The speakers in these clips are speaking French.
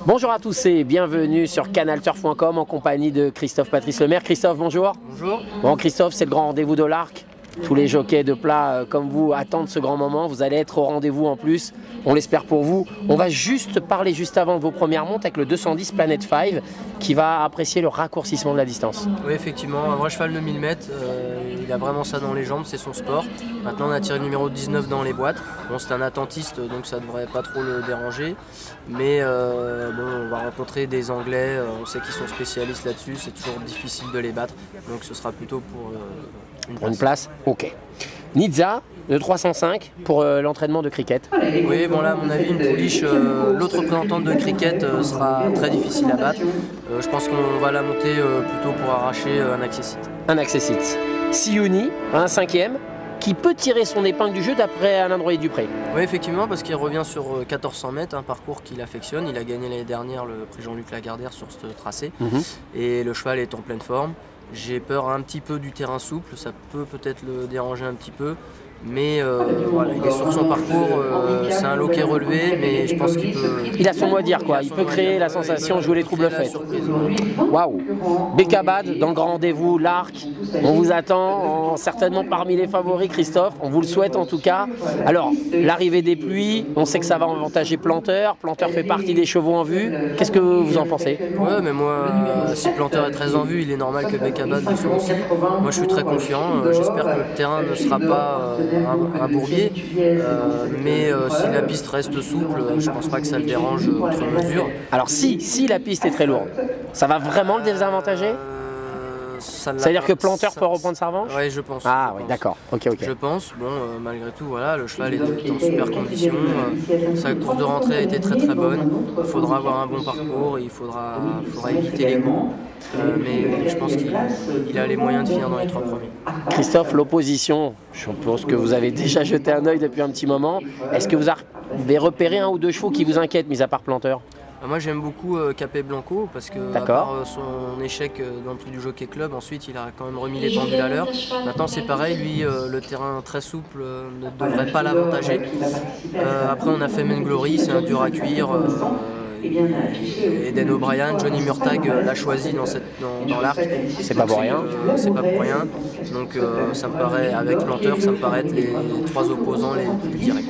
Bonjour à tous et bienvenue sur canalturf.com en compagnie de Christophe Patrice Lemaire. Christophe, bonjour. Bonjour. Bon Christophe, c'est le grand rendez-vous de l'Arc. Tous les jockeys de plat comme vous attendent ce grand moment. Vous allez être au rendez-vous en plus, on l'espère pour vous. On va juste parler juste avant de vos premières montes avec le 210 Planet 5 qui va apprécier le raccourcissement de la distance. Oui, effectivement, un vrai cheval de 1000 mètres, il a vraiment ça dans les jambes, c'est son sport. Maintenant on a tiré le numéro 19 dans les boîtes. Bon, c'est un attentiste donc ça devrait pas trop le déranger. Mais bon, on va rencontrer des Anglais, on sait qu'ils sont spécialistes là-dessus, c'est toujours difficile de les battre. Donc ce sera plutôt pour une place. Ok. Nizza de 305 pour l'entraînement de cricket. Oui, bon là à mon avis une pouliche, l'autre représentante de cricket sera très difficile à battre. Je pense qu'on va la monter plutôt pour arracher un accessite. Un accessite. Siuni, un cinquième, qui peut tirer son épingle du jeu d'après Alain Droyer-Dupré. Oui, effectivement, parce qu'il revient sur 1400 mètres, un parcours qu'il affectionne. Il a gagné l'année dernière le prix Jean-Luc Lagardère sur ce tracé. Et le cheval est en pleine forme. J'ai peur un petit peu du terrain souple, ça peut peut-être le déranger un petit peu. Mais voilà, il est sur son parcours, c'est un loquet relevé, mais je pense qu'il peut... Il a son mot à dire, quoi. Il peut créer la sensation, jouer les troubles faits. Waouh. Bekabad, dans le grand rendez-vous, l'Arc, on vous attend, certainement parmi les favoris, Christophe, on vous le souhaite en tout cas. Alors, l'arrivée des pluies, on sait que ça va avantager Planteur. Planteur fait partie des chevaux en vue. Qu'est-ce que vous en pensez? Ouais, mais moi, si Planteur est très en vue, il est normal que Bekabad le soit aussi. Moi, je suis très confiant. J'espère que le terrain ne sera pas un bourbier, mais si la piste reste souple, je pense pas que ça le dérange outre mesure. Alors si la piste est très lourde, ça va vraiment le désavantager? C'est-à-dire que Planteur peut reprendre sa revanche? Oui, je pense. Ah oui, d'accord. Ok. Je pense. Bon, malgré tout, voilà, le cheval est en super condition. Sa course de rentrée a été très bonne. Il faudra avoir un bon parcours, il faudra éviter les coups. Mais je pense qu'il a les moyens de finir dans les 3 premiers. Christophe, l'opposition, je pense que vous avez déjà jeté un œil depuis un petit moment. Est-ce que vous avez repéré un ou deux chevaux qui vous inquiètent, mis à part Planteur? Moi j'aime beaucoup Capé Blanco parce que à part son échec dans le prix du Jockey Club, ensuite il a quand même remis les pendules à l'heure. Maintenant c'est pareil, lui le terrain très souple ne devrait pas l'avantager. Après on a fait Men Glory, c'est un dur à cuire. Eden O'Brien, Johnny Murtagh l'a choisi dans l'arc. C'est pas pour rien. C'est pas pour rien. Donc ça me paraît, avec Planteur, ça me paraît être les 3 opposants les plus directs.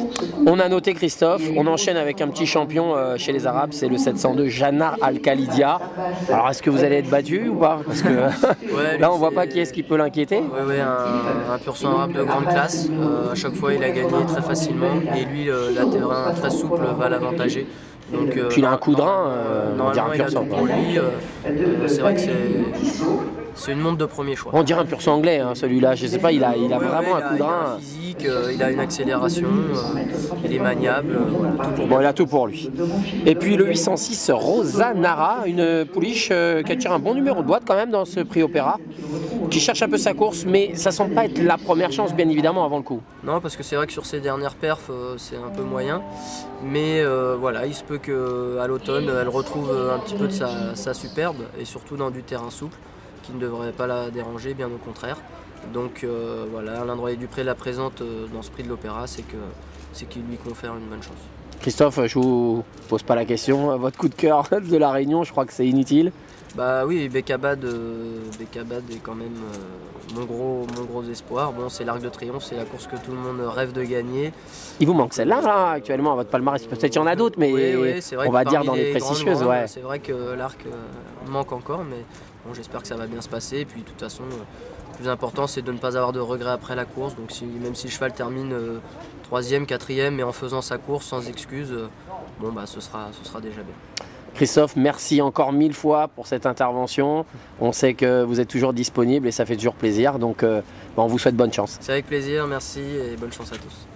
On a noté Christophe, on enchaîne avec un petit champion chez les Arabes, c'est le 702 Janar Al-Khalidia. Alors est-ce que vous allez être battu ou pas? Parce que ouais, là on voit pas qui est-ce qui peut l'inquiéter. Oui, un pur sang arabe de grande classe. À chaque fois il a gagné très facilement et lui la terrain très souple va l'avantager. Donc, puis il a un coup de rein, on dirait un pur sang. Pour lui, c'est vrai que c'est une montre de premier choix. On dirait un pur sang anglais, hein, celui-là. Je sais pas, il a vraiment un coup de rein. Il a un physique, il a une accélération, il est maniable. Bon, il a tout pour lui. Et puis le 806 Rosanara, une pouliche qui attire un bon numéro de boîte quand même dans ce prix Opéra, qui cherche un peu sa course, mais ça semble pas être la première chance, bien évidemment, avant le coup. Non, parce que c'est vrai que sur ses dernières perfs, c'est un peu moyen. Mais voilà, il se peut qu'à l'automne, elle retrouve un petit peu de sa superbe, et surtout dans du terrain souple, qui ne devrait pas la déranger, bien au contraire. Donc voilà, Alain Droyer-Dupré la présente dans ce prix de l'Opéra, c'est qu'il lui confère une bonne chance. Christophe, je vous pose pas la question, votre coup de cœur de la Réunion, je crois que c'est inutile. Bah oui, Bekabad est quand même mon gros espoir. Bon, c'est l'Arc de Triomphe, c'est la course que tout le monde rêve de gagner. Il vous manque celle-là, là, actuellement, à votre palmarès. Peut-être qu'il y en a d'autres, mais oui, vrai on va dire dans les prestigieuses. Ouais. C'est vrai que l'Arc manque encore, mais bon, j'espère que ça va bien se passer. Et puis, de toute façon, le plus important, c'est de ne pas avoir de regrets après la course. Donc, même si le cheval termine 3e, 4e, mais en faisant sa course sans excuse, bon, bah, ce sera déjà bien. Christophe, merci encore 1000 fois pour cette intervention. On sait que vous êtes toujours disponible et ça fait toujours plaisir. Donc, on vous souhaite bonne chance. C'est avec plaisir, merci et bonne chance à tous.